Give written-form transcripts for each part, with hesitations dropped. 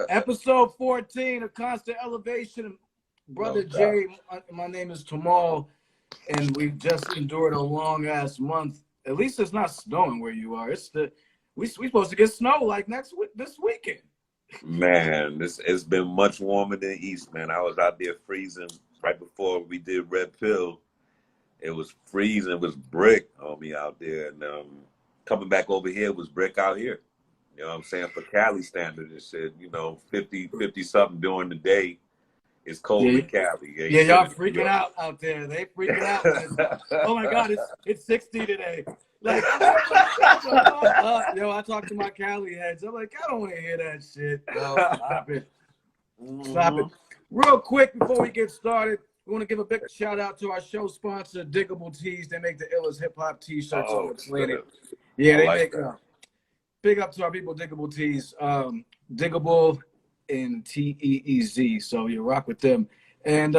Episode 14 of Constant Elevation. Brother J, my name is Tamal, and we just endured a long ass month. At least it's not snowing where you are. We supposed to get snow like this weekend. Man, it's been much warmer than East, man. I was out there freezing right before we did Red Pill. It was freezing. It was brick on me out there, and coming back over here was brick out here. You know what I'm saying? For Cali standard, it said, 50 something during the day. It's cold in Cali. Yeah, y'all freaking out there. They freaking out. Oh my God, it's 60 today. Like, I talk to my Cali heads. I'm like, I don't want to hear that shit. No, stop it. Stop it. Real quick before we get started, we want to give a big shout out to our show sponsor, Diggable Tees. They make the illest hip hop t-shirts on the planet. Yeah, they make big up to our people, Diggable Tees. Diggable and Teez. So you rock with them. And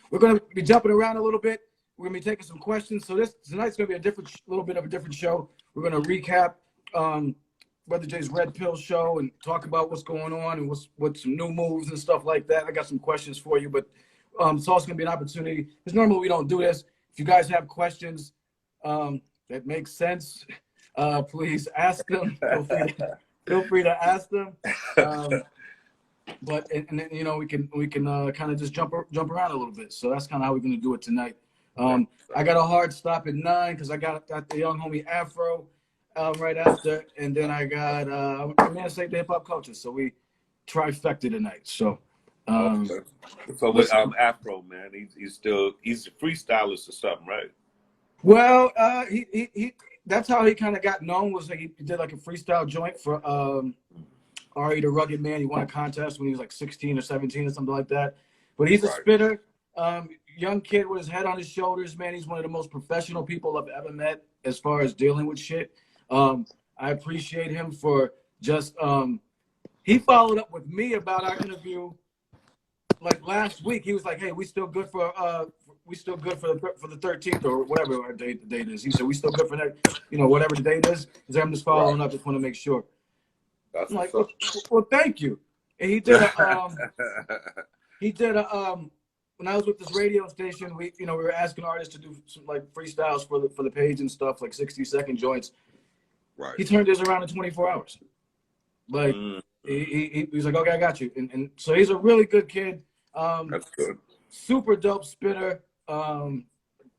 we're going to be jumping around a little bit. We're going to be taking some questions. So tonight's going to be a little bit of a different show. We're going to recap Brother J's Red Pill show and talk about what's going on and what's some new moves and stuff like that. I got some questions for you, but it's also going to be an opportunity. Because normally we don't do this. If you guys have questions that make sense, please ask them. Feel free to ask them. But then we can kind of just jump around a little bit. So that's kind of how we're going to do it tonight. I got a hard stop at 9 because I got the young homie Afro right after, and then I got Man Save the Hip Hop Culture. So we trifecta tonight. So so with Afro, man, he's a freestylist or something, right? Well, he that's how he kind of got known, was like he did like a freestyle joint for Ari the Rugged Man. He won a contest when he was like 16 or 17 or something like that. But he's a spitter. Young kid with his head on his shoulders, man. He's one of the most professional people I've ever met as far as dealing with shit. I appreciate him for just he followed up with me about our interview like last week. He was like, "Hey, we still good for the 13th or whatever our date is." He said, "We still good for that, whatever the date is." He said, "I'm just following up. Just want to make sure." I'm like, well, thank you. And he did when I was with this radio station, we were asking artists to do some like freestyles for the page and stuff, like 60-second joints. Right. He turned his around in 24 hours. Like he was like, "Okay, I got you." And so he's a really good kid. That's good. Super dope spitter. So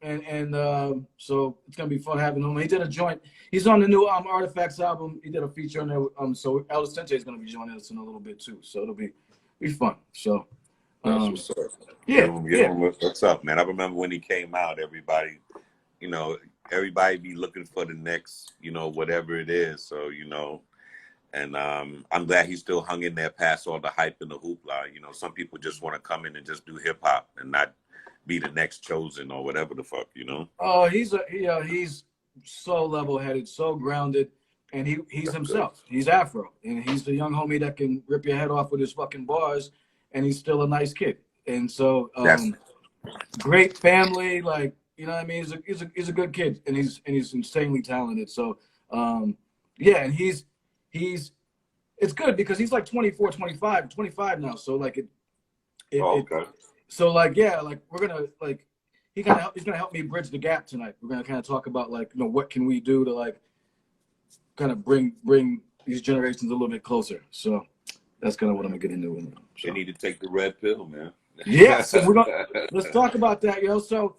it's gonna be fun having him. He did a joint. He's on the new Artifacts album. He did a feature on there. So El Sente is gonna be joining us in a little bit too. So it'll be fun. So that's what's up. Yeah. What's up, man? I remember when he came out, everybody be looking for the next, whatever it is. So, and I'm glad he still hung in there past all the hype and the hoopla. Some people just want to come in and just do hip hop and not be the next chosen or whatever the fuck, Oh, he's so level-headed, so grounded, and he's himself. He's Afro, and he's the young homie that can rip your head off with his fucking bars, and he's still a nice kid. And so, great family, like, you know what I mean? He's a good kid, and he's insanely talented. So, and it's good because he's like 24, 25 now. So like okay. So like, like we're gonna like he's gonna help me bridge the gap tonight. We're gonna kind of talk about like, what can we do to like kind of bring these generations a little bit closer. So that's kind of what I'm gonna get into. So. They need to take the red pill, man. Yes, let's talk about that, yo. So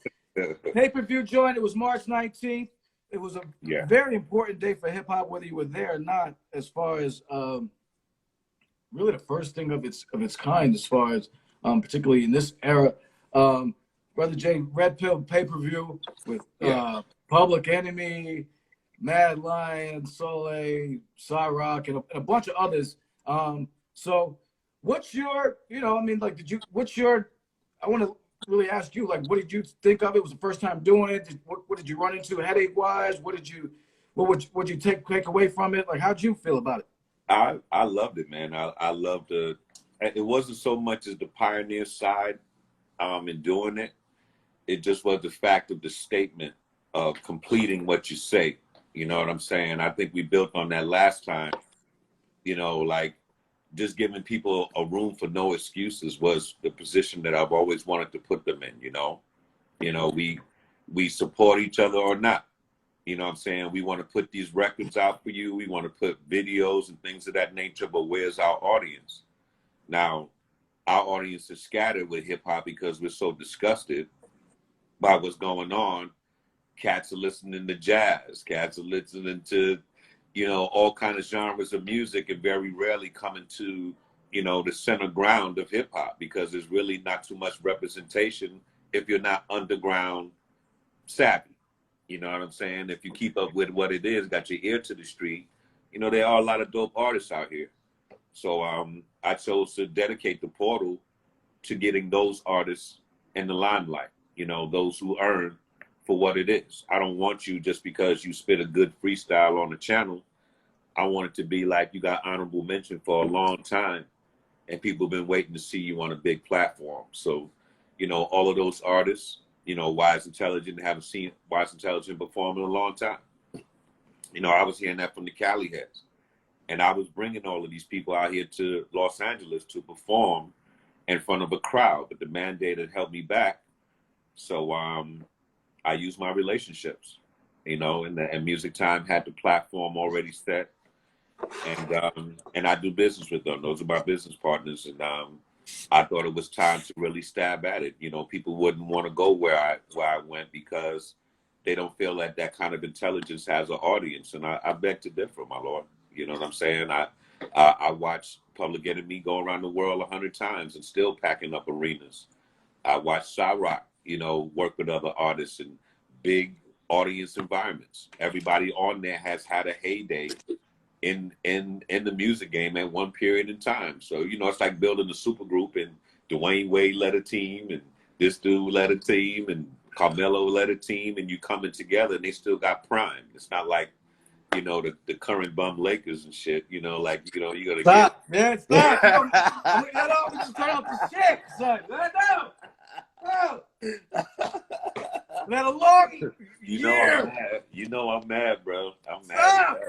pay-per-view joint, it was March 19th. It was a very important day for hip hop, whether you were there or not, as far as really the first thing of its kind, as far as particularly in this era. Brother J, Red Pill pay-per-view with Public Enemy, Mad Lion, Soleil, Cyrock, and a bunch of others. So what's your, I want to really ask you, like, what did you think of it? Was the first time doing it? What did you run into headache-wise? What would you take away from it? Like, how'd you feel about it? I loved it, man. I loved it wasn't so much as the pioneer side in doing it. It just was the fact of the statement of completing what you say. You know what I'm saying? I think we built on that last time. Like just giving people a room for no excuses was the position that I've always wanted to put them in. We support each other or not. You know what I'm saying? We want to put these records out for you. We want to put videos and things of that nature, but where's our audience? Now, our audience is scattered with hip hop because we're so disgusted by what's going on. Cats are listening to jazz. Cats are listening to, all kind of genres of music, and very rarely coming to, the center ground of hip hop, because there's really not too much representation if you're not underground savvy. You know what I'm saying? If you keep up with what it is, got your ear to the street, there are a lot of dope artists out here. So I chose to dedicate the portal to getting those artists in the limelight, those who earn for what it is. I don't want you just because you spit a good freestyle on the channel. I want it to be like you got honorable mention for a long time, and people have been waiting to see you on a big platform. So, all of those artists, Wise Intelligent, haven't seen Wise Intelligent perform in a long time. I was hearing that from the Cali heads. And I was bringing all of these people out here to Los Angeles to perform in front of a crowd, but the mandate had held me back. So I used my relationships, and Music Time had the platform already set. And I do business with them. Those are my business partners. And I thought it was time to really stab at it. People wouldn't want to go where I went because they don't feel that kind of intelligence has an audience. And I beg to differ, my lord. You know what I'm saying? I watched Public Enemy go around the world 100 times and still packing up arenas. I watched Cyrock, work with other artists in big audience environments. Everybody on there has had a heyday in the music game at one period in time. So, it's like building a super group, and Dwayne Wade led a team, and this dude led a team, and Carmelo led a team, and you coming together, and they still got prime. It's not like, the current bum Lakers and shit, you gotta stop, get... man, stop. We just turn off the shit, son. Let a long year. I'm mad, bro. I'm mad. Stop.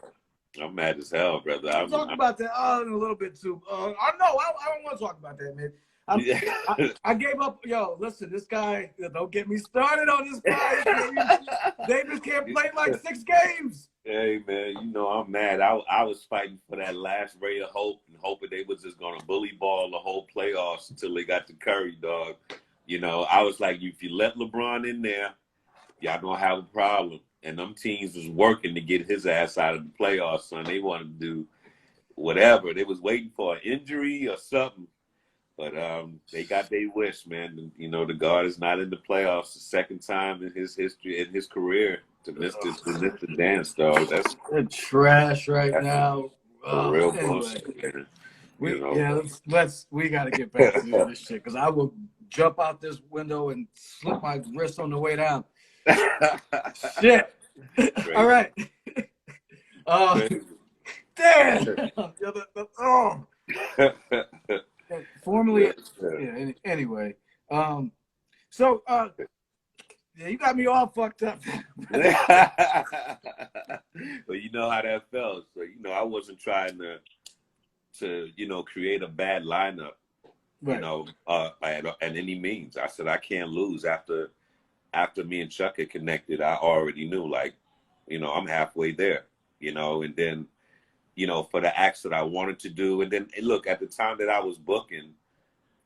I'm mad as hell, brother. We'll talk about that in a little bit too. I don't want to talk about that, man. I gave up. Yo, listen, this guy, don't get me started on this guy. Davis can't play like 6 games. Hey, man, I'm mad. I was fighting for that last ray of hope and hoping they was just going to bully ball the whole playoffs until they got to Curry, dog. I was like, if you let LeBron in there, y'all going to have a problem. And them teams was working to get his ass out of the playoffs, son. They wanted to do whatever. They was waiting for an injury or something. But they got their wish, man. And, the guard is not in the playoffs the second time in his history, in his career, to miss the dance, dog. That's trash now. Real bullshit, man. We got to get back to this shit, because I will jump out this window and slip my wrist on the way down. Shit. Crazy. All right. Damn. Formerly, yeah. Anyway, so you got me all fucked up. But you know how that felt. So I wasn't trying to create a bad lineup. Right. At any means. I said I can't lose. After me and Chuck had connected, I already knew, like, I'm halfway there. And then, for the acts that I wanted to do. And then, look, at the time that I was booking,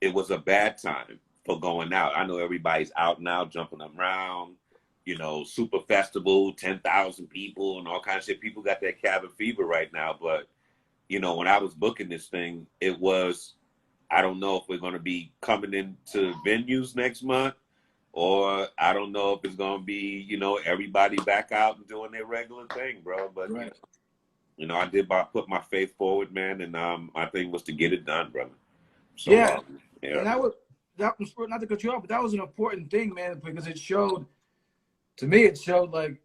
it was a bad time for going out. I know everybody's out now, jumping around, super festival, 10,000 people and all kinds of shit. People got that cabin fever right now. But, when I was booking this thing, it was, I don't know if we're going to be coming into venues next month, or I don't know if it's going to be, everybody back out and doing their regular thing, bro. But, right. I did put my faith forward, man, and my thing was to get it done, brother. So, yeah. And that was not to cut you off, but that was an important thing, man, because it showed like,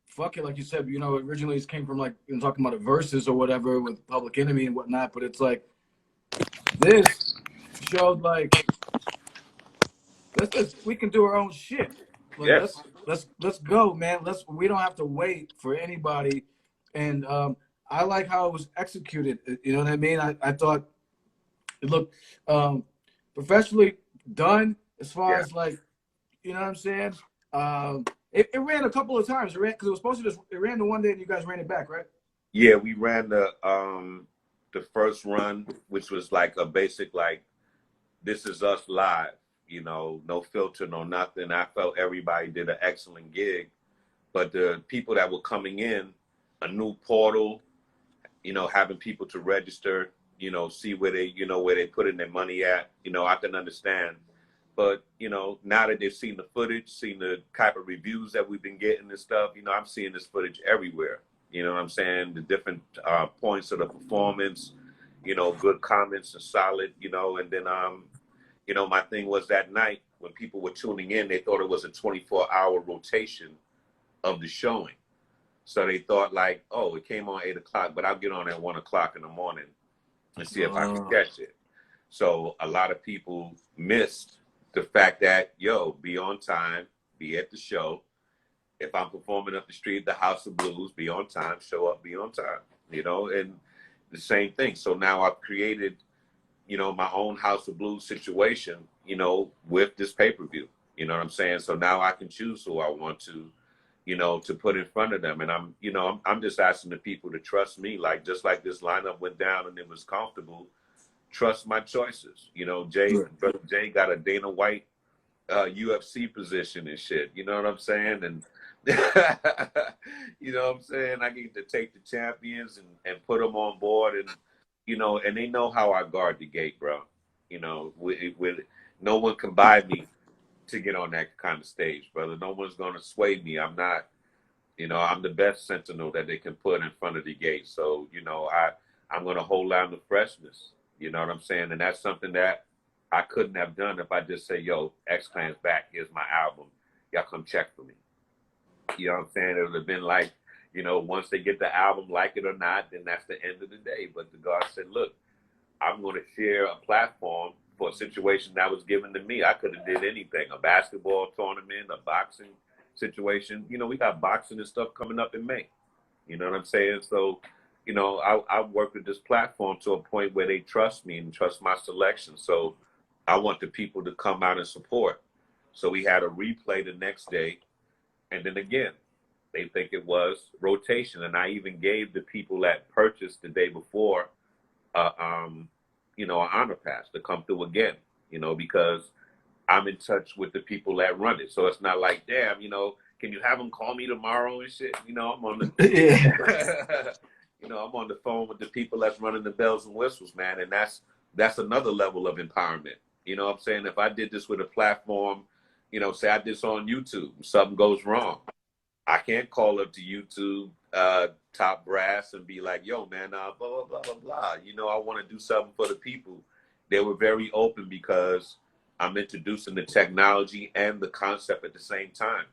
fuck it, like you said, originally it came from like talking about the verses or whatever with Public Enemy and whatnot, but it's like this showed like we can do our own shit. Like, yes. Let's go, man. We don't have to wait for anybody. And I like how it was executed. You know what I mean? I thought It looked professionally done as far Yeah. as like, you know what I'm saying? It ran a couple of times. It ran because it was supposed to just it ran the one day and you guys ran it back, right? Yeah, we ran the first run, which was like a basic like this is us live, you know, no filter, no nothing. I felt everybody did an excellent gig, but the people that were coming in, a new portal, you know, having people to register, you know, see where they, you know, where they putting their money at, you know, I can understand. But, you know, now that they've seen the footage, seen the type of reviews that we've been getting and stuff, you know, I'm seeing this footage everywhere. You know what I'm saying? The different points of the performance, you know, good comments and solid, you know, and then, you know, my thing was that night when people were tuning in, they thought it was a 24-hour rotation of the showing. So they thought like, oh, it came on 8 o'clock, but I'll get on at 1 o'clock in the morning and see if I can catch it. So a lot of people missed the fact that, yo, be on time, be at the show. If I'm performing up the street, the House of Blues, be on time, show up, be on time, you know, and the same thing. So now I've created, you know, my own House of Blues situation, you know, with this pay-per-view, you know what I'm saying? So now I can choose who I want to, you know, to put in front of them. And I'm, you know, I'm just asking the people to trust me, like, just like this lineup went down and it was comfortable, trust my choices. You know, Brother Jay got a Dana White UFC position and shit. You know what I'm saying? And you know what I'm saying? I get to take the champions and put them on board, and you know, and they know how I guard the gate, bro. You know, with no one can buy me to get on that kind of stage, brother. No one's gonna sway me. I'm not. You know, I'm the best sentinel that they can put in front of the gate. So, you know, I'm gonna hold on to freshness. You know what I'm saying? And that's something that I couldn't have done if I just say, yo, X-Clan's back, here's my album. Y'all come check for me. You know what I'm saying? It would have been like, you know, once they get the album, like it or not, then that's the end of the day. But the God said, look, I'm going to share a platform for a situation that was given to me. I could have did anything, a basketball tournament, a boxing situation. You know, we got boxing and stuff coming up in May. You know what I'm saying? So, you know, I work with this platform to a point where they trust me and trust my selection. So I want the people to come out and support. So we had a replay the next day. And then again, they think it was rotation. And I even gave the people that purchased the day before, you know, an honor pass to come through again, you know, because I'm in touch with the people that run it. So it's not like, damn, you know, can you have them call me tomorrow and shit? You know, I'm on the, you know, I'm on the phone with the people that's running the bells and whistles, man. And that's another level of empowerment. You know what I'm saying? If I did this with a platform, you know, say I did this on YouTube, something goes wrong, I can't call up to YouTube, top brass and be like, yo, man, blah, blah, blah, blah, blah. You know, I want to do something for the people. They were very open because I'm introducing the technology and the concept at the same time.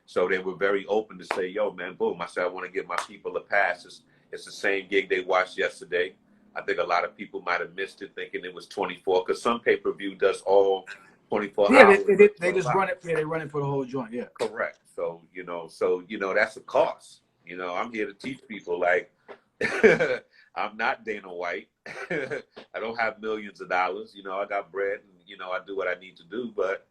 So they were very open to say, yo, man, boom. I said, I want to give my people a pass. It's the same gig they watched yesterday. I think a lot of people might have missed it thinking it was 24 because some pay-per-view does all 24 hours. They just run it. Yeah, they run it for the whole joint. Yeah. Correct. So, you know, that's a cost. You know, I'm here to teach people like I'm not Dana White. I don't have millions of dollars. You know, I got bread and, you know, I do what I need to do. But,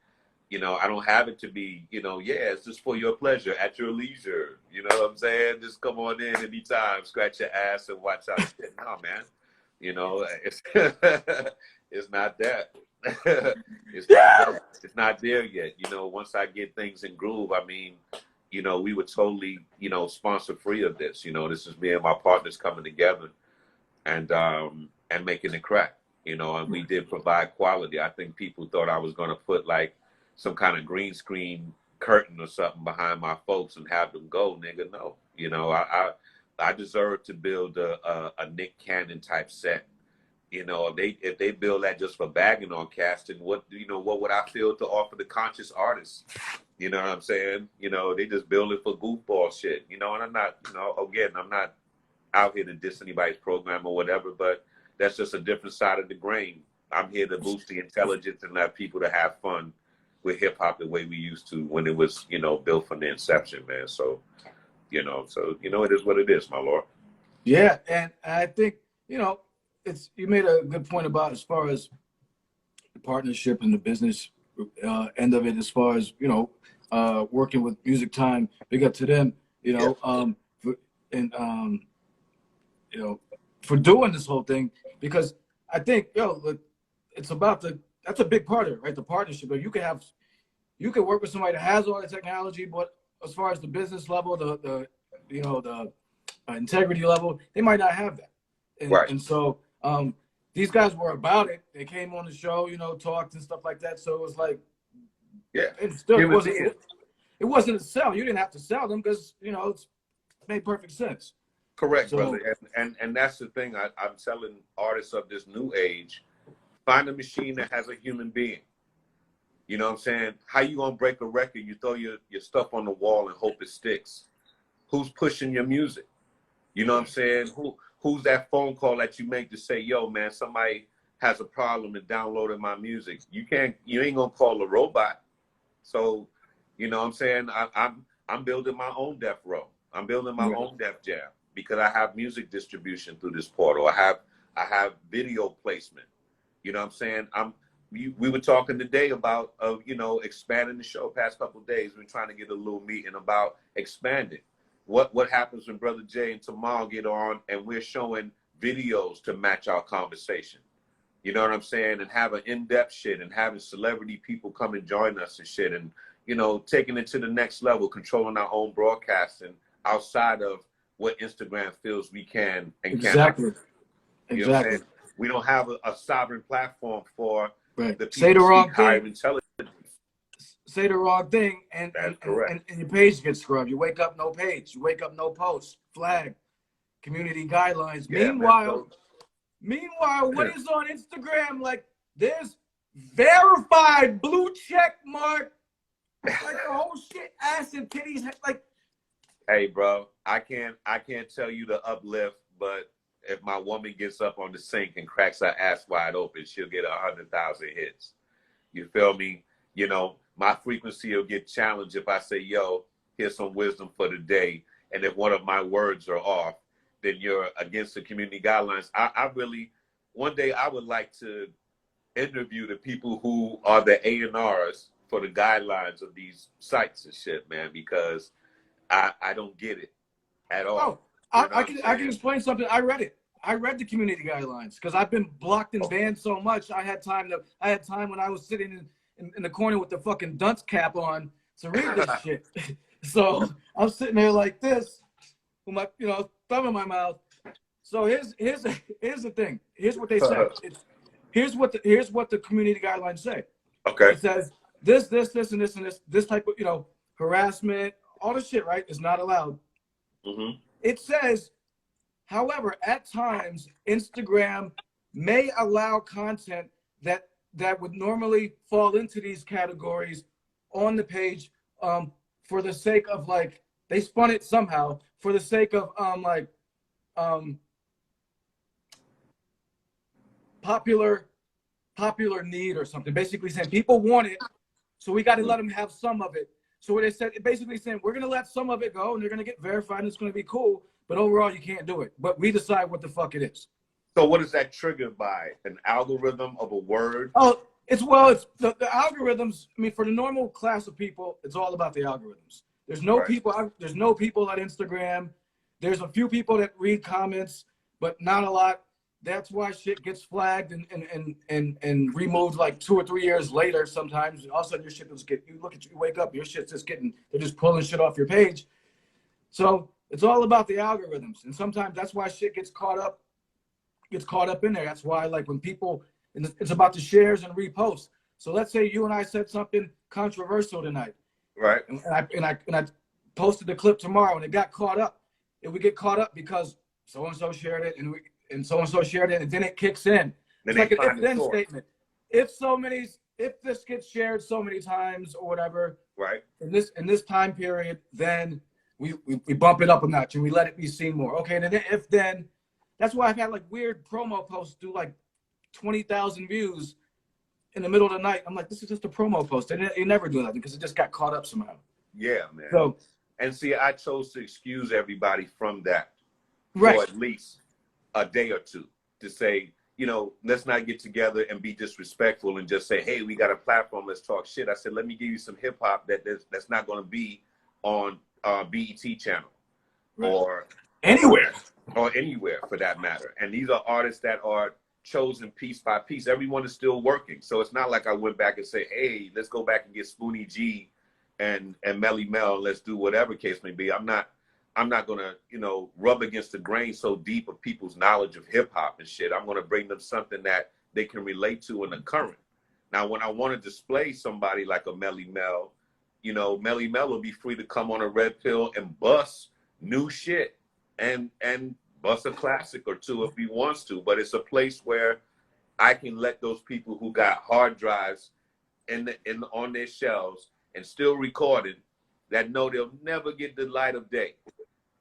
you know, I don't have it to be, you know, yeah, it's just for your pleasure at your leisure. You know what I'm saying? Just come on in anytime, scratch your ass and watch out. No, man. You know, it's it's not that. It's not there yet. You know, once I get things in groove, I mean, you know, we were totally, you know, sponsor free of this. You know, this is me and my partners coming together and making it crack. You know, and we did provide quality. I think people thought I was gonna put like some kind of green screen curtain or something behind my folks and have them go, nigga. No, you know, I deserve to build a Nick Cannon type set. You know, if they build that just for bagging on casting, what would I feel to offer the conscious artists? You know what I'm saying? You know, they just build it for goofball shit. You know, and I'm not, you know, again, I'm not out here to diss anybody's program or whatever, but that's just a different side of the grain. I'm here to boost the intelligence and let people to have fun with hip hop the way we used to when it was, you know, built from the inception, man. So, you know, it is what it is, my lord. Yeah, and I think, you know, you made a good point about as far as the partnership and the business end of it, as far as working with Music Time. Big up to them, for, and for doing this whole thing, because I think look, it's about that's a big part of it, right? The partnership. But you can work with somebody that has all the technology, but as far as the business level, the integrity level, they might not have that. Right. And so these guys were about it. They came on the show, talked and stuff like that. So it was like, yeah, it still it wasn't a sell. You didn't have to sell them because it made perfect sense. Correct, brother. And that's the thing I'm telling artists of this new age: find a machine that has a human being. You know what I'm saying? How you gonna break a record? You throw your stuff on the wall and hope it sticks. Who's pushing your music? You know what I'm saying? Who's that phone call that you make to say, yo, man, somebody has a problem and downloading my music? You ain't gonna call a robot. So, you know what I'm saying? I'm building my own Death Row. I'm building my own Def Jam because I have music distribution through this portal. I have video placement. You know what I'm saying? We were talking today about expanding the show. Past couple of days, we're trying to get a little meeting about expanding. What happens when Brother J and Tamal get on and we're showing videos to match our conversation? You know what I'm saying? And having in-depth shit and having celebrity people come and join us and shit, and taking it to the next level, controlling our own broadcasting outside of what Instagram feels we can and cannot. Exactly. You know what I'm saying? We don't have a sovereign platform for the people say the wrong higher thing. intelligence. Say the wrong thing, and your page gets scrubbed. You wake up, no page. You wake up, no post. Flag. Community guidelines. Yeah, Meanwhile, what is on Instagram? Like, there's verified blue check mark, like the whole shit, ass and titties. Like, hey, bro, I can't tell you the uplift, but if my woman gets up on the sink and cracks her ass wide open, she'll get 100,000 hits. You feel me? My frequency will get challenged if I say, yo, here's some wisdom for the day. And if one of my words are off, then you're against the community guidelines. I really, one day I would like to interview the people who are the A&Rs for the guidelines of these sites and shit, man, because I don't get it at all. I can explain something. I read it. I read the community guidelines because I've been blocked and banned so much. I had time when I was sitting in the corner with the fucking dunce cap on to read this shit. So I'm sitting there like this with my thumb in my mouth. So here's the thing. Here's what they say. Here's what the community guidelines say. Okay. It says this and this type of harassment, all this shit, right, is not allowed. Mm-hmm. It says, however, at times Instagram may allow content that would normally fall into these categories on the page for the sake of, like, they spun it somehow for the sake of popular need or something, basically saying people want it, so we got to let them have some of it. So what they said, basically saying, we're going to let some of it go and they're going to get verified and it's going to be cool, but overall you can't do it, but we decide what the fuck it is. So what is that triggered by? An algorithm of a word? Oh, it's the algorithms. I mean, for the normal class of people, it's all about the algorithms. There's no people. There's no people on Instagram. There's a few people that read comments, but not a lot. That's why shit gets flagged and removed like 2 or 3 years later. Sometimes all of a sudden your shit just you wake up, your shit's just they're just pulling shit off your page. So it's all about the algorithms, and sometimes that's why shit gets caught up in there. That's why, like, when people, it's about the shares and reposts. So let's say you and I said something controversial tonight, right? And I posted the clip tomorrow, and it got caught up. It would get caught up because so and so shared it, and so and so shared it, and then it kicks in. It's like an if-then statement. If this gets shared so many times or whatever, right? In this time period, then we bump it up a notch and we let it be seen more. Okay, and then that's why I've had like weird promo posts do like 20,000 views in the middle of the night. I'm like, this is just a promo post. They never do that because it just got caught up somehow. Yeah, man. So, and see, I chose to excuse everybody from that right, for at least a day or two to say, you know, let's not get together and be disrespectful and just say, hey, we got a platform, let's talk shit. I said, let me give you some hip hop that's not going to be on BET channel or anywhere for that matter. And these are artists that are chosen piece by piece. Everyone is still working. So it's not like I went back and say, hey, let's go back and get Spoonie G and Melly Mel. Let's do whatever case may be. I'm not gonna, you know, rub against the grain so deep of people's knowledge of hip hop and shit. I'm gonna bring them something that they can relate to in the current. Now, when I want to display somebody like a Melly Mel, you know, Melly Mel will be free to come on a Red Pill and bust new shit and bust a classic or two if he wants to. But it's a place where I can let those people who got hard drives on their shelves and still recorded that know they'll never get the light of day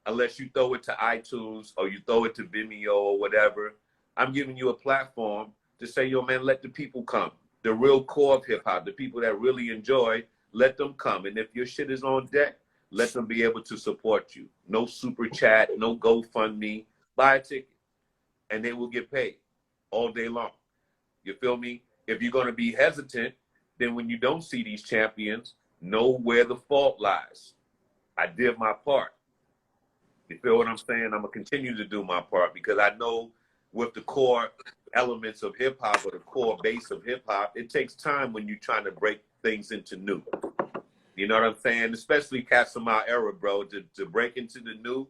unless you throw it to iTunes or you throw it to Vimeo or whatever. I'm giving you a platform to say, yo, man, let the people come. The real core of hip hop, the people that really enjoy, let them come. And if your shit is on deck, let them be able to support you. No super chat, no GoFundMe. Buy a ticket and they will get paid all day long. You feel me? If you're going to be hesitant, then when you don't see these champions, know where the fault lies. I did my part. You feel what I'm saying? I'm going to continue to do my part because I know with the core elements of hip hop or the core base of hip hop, it takes time when you're trying to break things into new. You know what I'm saying? Especially cats from our era, bro, to break into the new.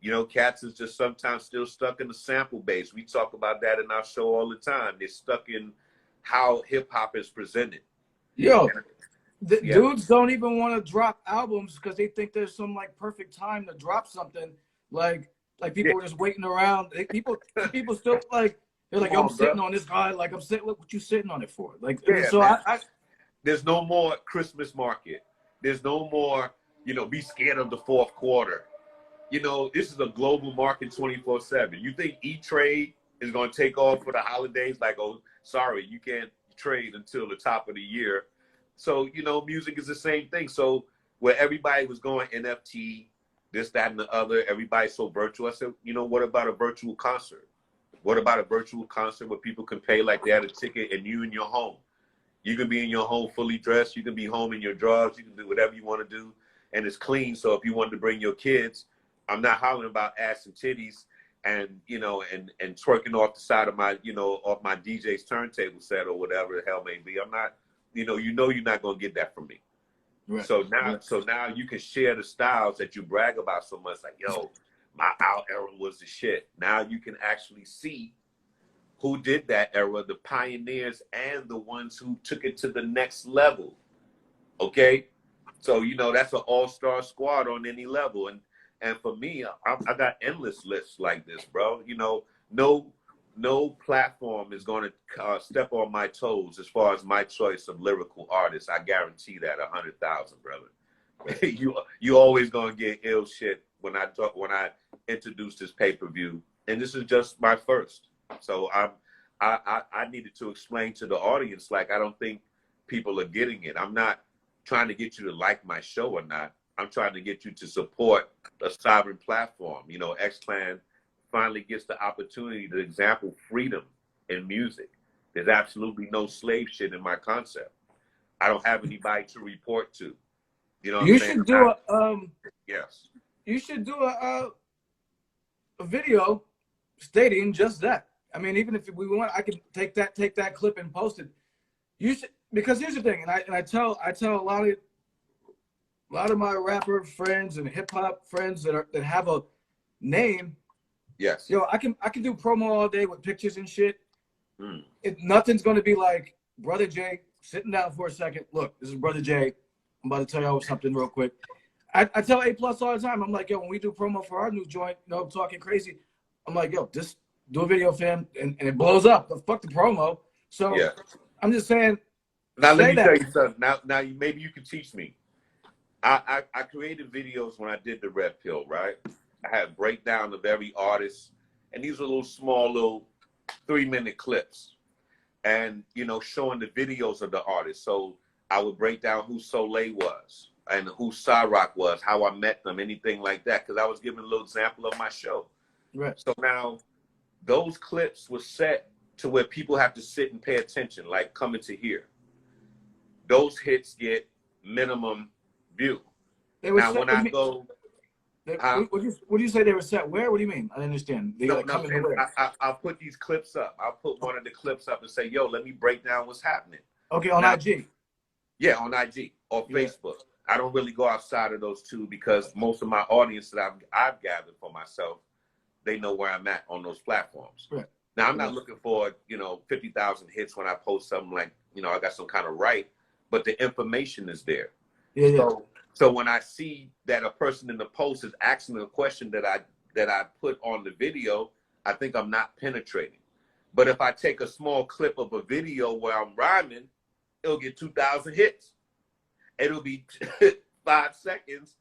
You know, cats is just sometimes still stuck in the sample base. We talk about that in our show all the time. They're stuck in how hip hop is presented. Yo, dudes don't even want to drop albums because they think there's some like perfect time to drop something. Like people are just waiting around. People still like they're like, yo, I'm sitting on this guy. Like I'm sitting. What you sitting on it for? Like so I there's no more Christmas market. There's no more, you know, be scared of the fourth quarter. You know, this is a global market 24/7. You think E-Trade is going to take off for the holidays? Like, oh, sorry, you can't trade until the top of the year. So, you know, music is the same thing. So where everybody was going NFT, this, that, and the other, everybody's so virtual. I said, you know, what about a virtual concert? What about a virtual concert where people can pay like they had a ticket and you in your home? You can be in your home fully dressed. You can be home in your drawers. You can do whatever you want to do. And it's clean. So if you wanted to bring your kids, I'm not hollering about ass and titties and, you know, and twerking off the side of my, you know, off my DJ's turntable set or whatever the hell may be. I'm not, you know you're not going to get that from me. Right. So now you can share the styles that you brag about so much. Like, yo, our era was the shit. Now you can actually see who did that era, the pioneers and the ones who took it to the next level. Okay? So, you know, that's an all-star squad on any level. And for me, I got endless lists like this, bro. You know, no platform is going to step on my toes as far as my choice of lyrical artists. I guarantee that 100,000, brother. you always going to get ill shit when I introduce this pay-per-view. And this is just my first. So I needed to explain to the audience, like, I don't think people are getting it. I'm not trying to get you to like my show or not. I'm trying to get you to support a sovereign platform. You know, X-Clan finally gets the opportunity to example freedom in music. There's absolutely no slave shit in my concept. I don't have anybody to report to. You know what I'm saying? Yes. You should do a video stating just that. I mean, even if we want, I can take that clip and post it. You should, because here's the thing, and I tell a lot of my rapper friends and hip hop friends that have a name. Yes. Yo, I can do promo all day with pictures and shit. Nothing's gonna be like, Brother J, sitting down for a second. Look, this is Brother J. I'm about to tell y'all something real quick. I tell A+ all the time. I'm like, yo, when we do promo for our new joint, you know, talking crazy, I'm like, yo, just do a video, fam, and it blows up. But fuck the promo. So yeah. I'm just saying. Now let me tell you something. Now maybe you can teach me. I created videos when I did the Red Pill, right? I had breakdown of every artist, and these were little 3-minute clips, and you know, showing the videos of the artists. So I would break down who Soleil was and who Cyrock was, how I met them, anything like that, because I was giving a little example of my show. Right. So now those clips were set to where people have to sit and pay attention, like coming to here. Those hits get minimum view. Now, when I go... What do you say they were set? Where? What do you mean? I don't understand. They No, come in where? I'll put these clips up. I'll put one of the clips up and say, yo, let me break down what's happening. Okay, on IG. Yeah, on IG or Facebook. I don't really go outside of those two because most of my audience that I've gathered for myself, they know where I'm at on those platforms. Right. Now, I'm not looking for, 50,000 hits when I post something like, I got some kind of right, but the information is there. Yeah. So when I see that a person in the post is asking a question that I put on the video, I think I'm not penetrating. But if I take a small clip of a video where I'm rhyming, it'll get 2,000 hits. It'll be 5 seconds,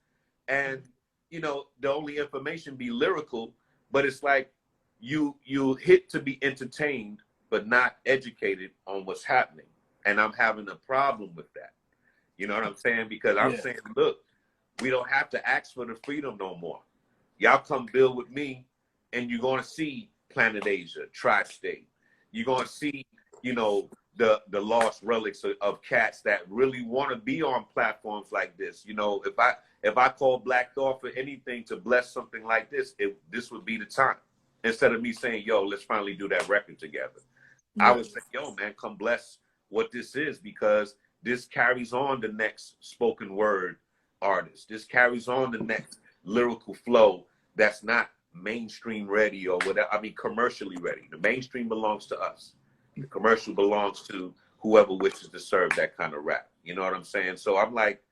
and the only information be lyrical. But it's like you hit to be entertained, but not educated on what's happening. And I'm having a problem with that. You know what I'm saying? Because I'm saying, look, we don't have to ask for the freedom no more. Y'all come build with me, and you're going to see Planet Asia, Tri-State. You're going to see, the lost relics of cats that really want to be on platforms like this. If I call Black Thought for anything to bless something like this, this would be the time. Instead of me saying, yo, let's finally do that record together. I would say, yo, man, come bless what this is, because this carries on the next spoken word artist. This carries on the next lyrical flow that's not mainstream ready or whatever. I mean, commercially ready. The mainstream belongs to us. The commercial belongs to whoever wishes to serve that kind of rap. You know what I'm saying? So I'm like,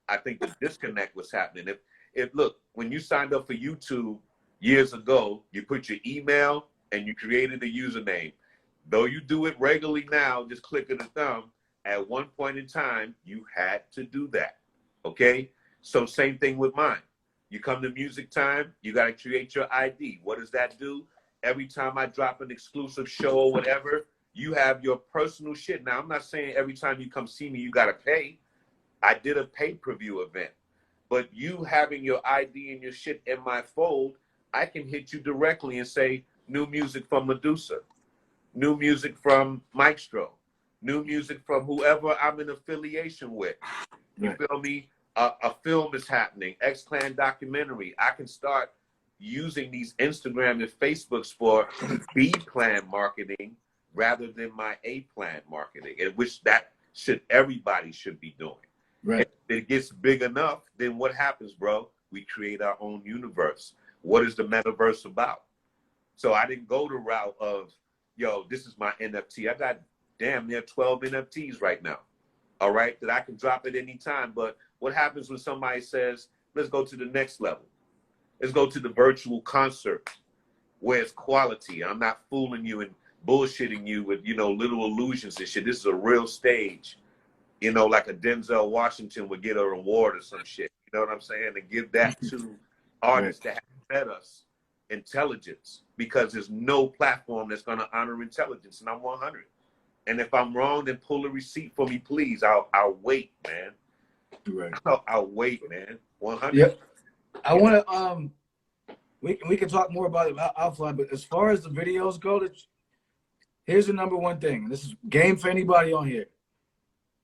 I think the disconnect was happening. If look, when you signed up for YouTube years ago, you put your email and you created a username. Though you do it regularly now, just clicking a thumb, at one point in time, you had to do that. Okay? So same thing with mine. You come to Music Time, you got to create your ID. What does that do? Every time I drop an exclusive show or whatever, you have your personal shit. Now, I'm not saying every time you come see me, you got to pay. I did a pay-per-view event. But you having your ID and your shit in my fold, I can hit you directly and say, new music from Medusa, new music from Maestro, new music from whoever I'm in affiliation with. You feel me? A film is happening, X-Clan documentary. I can start using these Instagram and Facebooks for B-plan marketing rather than my A-plan marketing, and which everybody should be doing. Right. If it gets big enough, then what happens, bro? We create our own universe. What is the metaverse about? So I didn't go the route of, yo, this is my NFT. I got damn near 12 NFTs right now. All right, that I can drop at any time. But what happens when somebody says, let's go to the next level? Let's go to the virtual concert where it's quality. I'm not fooling you and bullshitting you with, little illusions and shit. This is a real stage. Like a Denzel Washington would get an award or some shit. You know what I'm saying? And give that to artists that have fed us intelligence, because there's no platform that's going to honor intelligence, and I'm 100. And if I'm wrong, then pull a receipt for me, please. I'll wait, man. Right. I'll wait, man. 100. Yep. I want to we can talk more about it offline, but as far as the videos go, here's the number one thing. This is game for anybody on here.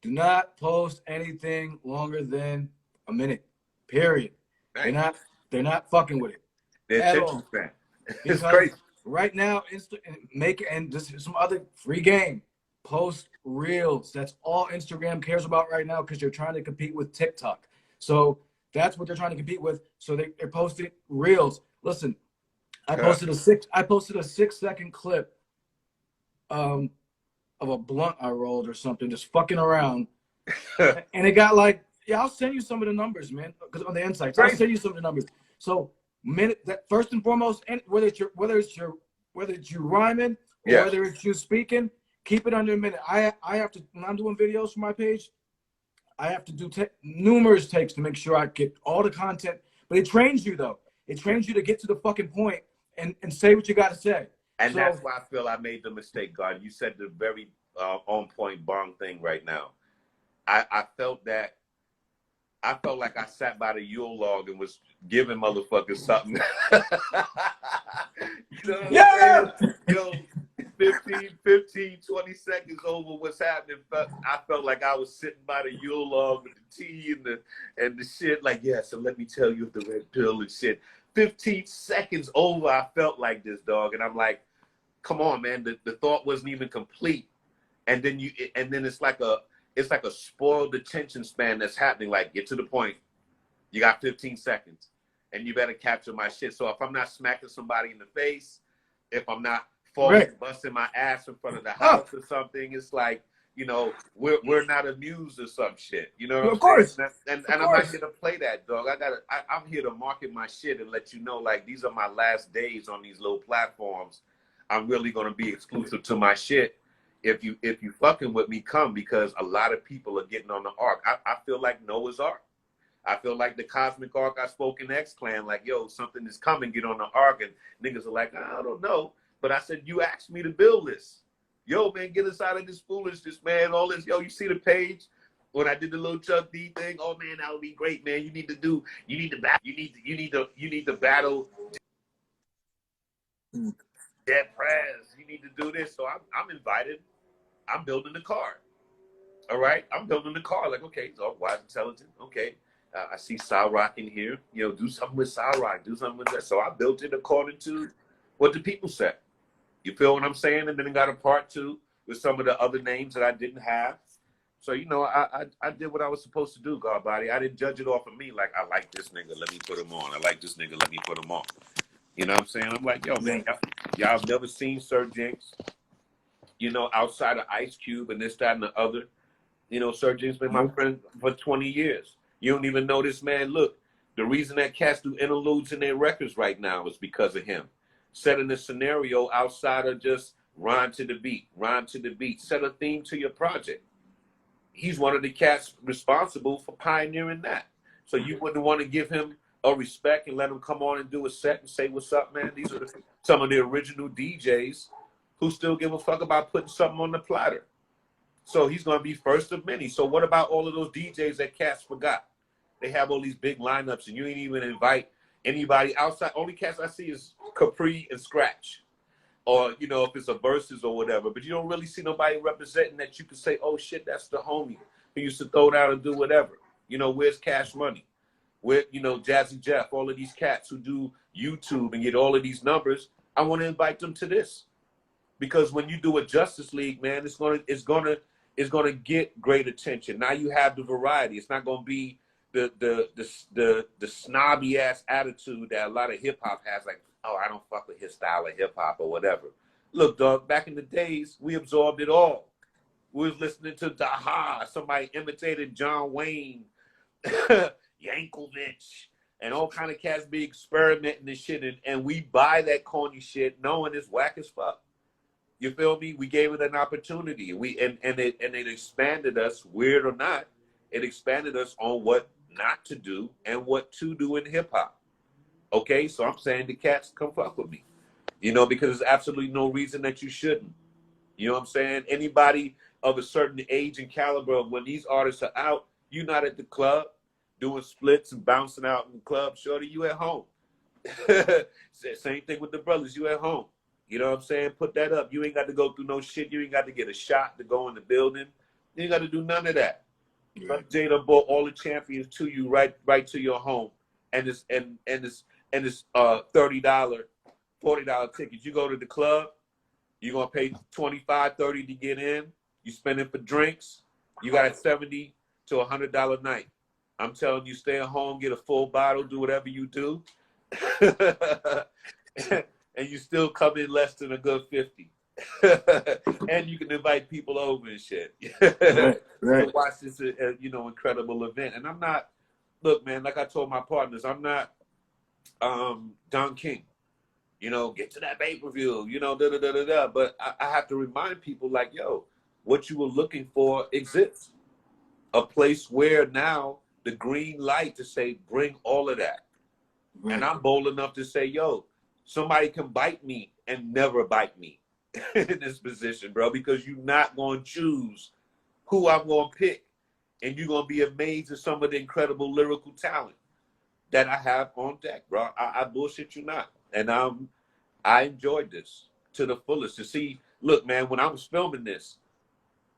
Do not post anything longer than a minute. Period. Right. They're not fucking with it. Their attention span. It's crazy. Right now, and this is some other free game. Post reels. That's all Instagram cares about right now, because they're trying to compete with TikTok. So that's what they're trying to compete with. So they're posting reels. Listen, I posted a 6-second clip of a blunt I rolled or something, just fucking around, and it got like, I'll send you some of the numbers, man, because on the insights, I'll send you some of the numbers. So that first and foremost, and whether it's you rhyming or whether it's you speaking, keep it under a minute. I have to, when I'm doing videos for my page, I have to do numerous takes to make sure I get all the content. But it trains you, though. It trains you to get to the fucking point and say what you got to say. And that's why I feel I made the mistake, God. You said the very on point bong thing right now. I felt like I sat by the Yule log and was giving motherfuckers something. You know what I'm saying? Yo, 20 seconds over what's happening. I felt like I was sitting by the Yule log with the tea and the shit. Like, yeah, so let me tell you the red pill and shit. 15 seconds over, I felt like this, dog. And I'm like, come on, man. The thought wasn't even complete. And then it's like a spoiled attention span that's happening. Like, get to the point. You got 15 seconds. And you better capture my shit. So if I'm not smacking somebody in the face, if I'm not falling, busting my ass in front of the house or something, it's like, you know, we're not amused or some shit. You know what I'm saying? And I'm not here to play that, dog. I'm here to market my shit and let you know, like, these are my last days on these little platforms. I'm really gonna be exclusive to my shit. If you fucking with me, come, because a lot of people are getting on the ark. I feel like Noah's Ark. I feel like the cosmic arc I spoke in X-Clan, like, yo, something is coming, get on the arc. And niggas are like, I don't know. But I said, you asked me to build this. Yo, man, get us out of this foolishness, man. All this, yo, you see the page? When I did the little Chuck D thing, oh man, that would be great, man. You need to battle Dead Prez. You need to do this. So I'm invited. I'm building the car. All right? I'm building the car. Like, okay, so wise, intelligent. Okay. I see Rock in here. You know, do something with Rock. Do something with that. So I built it according to what the people said. You feel what I'm saying? And then I got a part 2 with some of the other names that I didn't have. So, you know, I did what I was supposed to do, God body. I didn't judge it off of me like, I like this nigga, let me put him on. I like this nigga, let me put him on. You know what I'm saying? I'm like, yo, man, y'all have never seen Sir Jinx, you know, outside of Ice Cube and this, that, and the other. You know, Sir Jinx been my friend for 20 years. You don't even know this man. Look, the reason that cats do interludes in their records right now is because of him. Setting a scenario outside of just rhyme to the beat. Set a theme to your project. He's one of the cats responsible for pioneering that. So you wouldn't want to give him a respect and let him come on and do a set and say, what's up, man? These are some of the original DJs who still give a fuck about putting something on the platter. So he's going to be first of many. So what about all of those DJs that cats forgot? They have all these big lineups and you ain't even invite anybody outside. Only cats I see is Capri and Scratch. Or, you know, if it's a versus or whatever. But you don't really see nobody representing that you can say, oh, shit, that's the homie who used to throw down and do whatever. You know, where's Cash Money? Where, you know, Jazzy Jeff, all of these cats who do YouTube and get all of these numbers, I want to invite them to this. Because when you do a Justice League, man, it's gonna get great attention. Now you have the variety. It's not gonna be the snobby ass attitude that a lot of hip hop has, like, oh, I don't fuck with his style of hip hop or whatever. Look, dog, back in the days, we absorbed it all. We was listening to Daha, somebody imitated John Wayne, Yankovic, and all kind of cats be experimenting and shit, and we buy that corny shit knowing it's whack as fuck. You feel me? We gave it an opportunity. And it expanded us, weird or not, it expanded us on what not to do and what to do in hip hop. Okay, so I'm saying the cats come fuck with me. You know, because there's absolutely no reason that you shouldn't. You know what I'm saying? Anybody of a certain age and caliber, when these artists are out, you're not at the club doing splits and bouncing out in the club. Shorty, you at home. Same thing with the brothers, you at home. You know what I'm saying? Put that up. You ain't got to go through no shit. You ain't got to get a shot to go in the building. You ain't got to do none of that. Brother J brought all the champions to you right to your home. And it's $30, $40 tickets. You go to the club, you're gonna pay $25, $30 to get in. You spend it for drinks, you got a $70 to $100 night. I'm telling you, stay at home, get a full bottle, do whatever you do. And you still come in less than a good 50. And you can invite people over and shit. Right. To watch this, incredible event. And I'm not, look, man, like I told my partners, I'm not Don King. You know, get to that pay-per-view, But I have to remind people, like, yo, what you were looking for exists. A place where now the green light to say, bring all of that. Right. And I'm bold enough to say, yo, somebody can bite me and never bite me in this position, bro, because you're not going to choose who I'm going to pick. And you're going to be amazed at some of the incredible lyrical talent that I have on deck, bro. I bullshit you not. And I enjoyed this. to the fullest. To see, look, man, when I was filming this,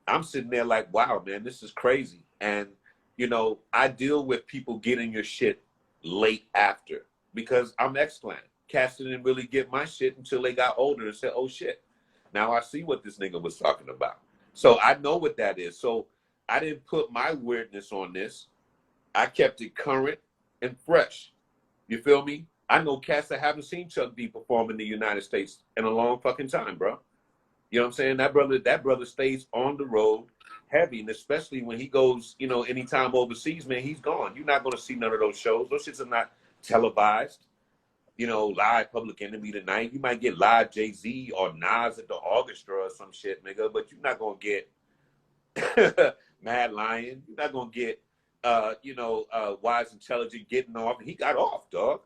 I'm sitting there like, wow, man, this is crazy. And, you know, I deal with people getting your shit late after because I'm X-Clan. Cats didn't really get my shit until they got older and said, oh, shit. Now I see what this nigga was talking about. So I know what that is. So I didn't put my weirdness on this. I kept it current and fresh. You feel me? I know cats that haven't seen Chuck D perform in the United States in a long fucking time, bro. You know what I'm saying? That brother stays on the road heavy, and especially when he goes, you know, anytime overseas, man, he's gone. You're not going to see none of those shows. Those shits are not televised. You know, live Public Enemy tonight. You might get live Jay-Z or Nas at the orchestra or some shit, nigga, but you're not going to get Mad Lion. You're not going to get, Wise Intelligent getting off. And he got off, dog.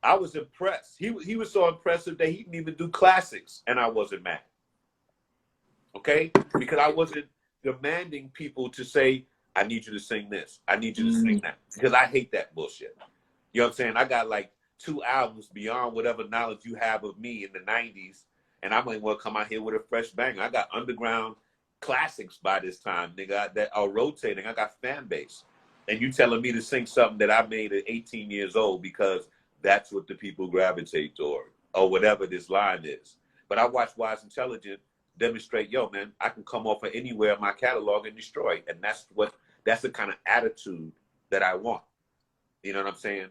I was impressed. He was so impressive that he didn't even do classics, and I wasn't mad. Okay? Because I wasn't demanding people to say, I need you to sing this. I need you to sing that. Because I hate that bullshit. You know what I'm saying? I got like 2 albums beyond whatever knowledge you have of me in the 90s, and I might well come out here with a fresh bang. I got underground classics by this time, nigga, that are rotating. I got fan base. And you telling me to sing something that I made at 18 years old because that's what the people gravitate toward, or whatever this line is. But I watched Wise Intelligent demonstrate, yo, man, I can come off of anywhere in my catalog and destroy. And that's the kind of attitude that I want. You know what I'm saying?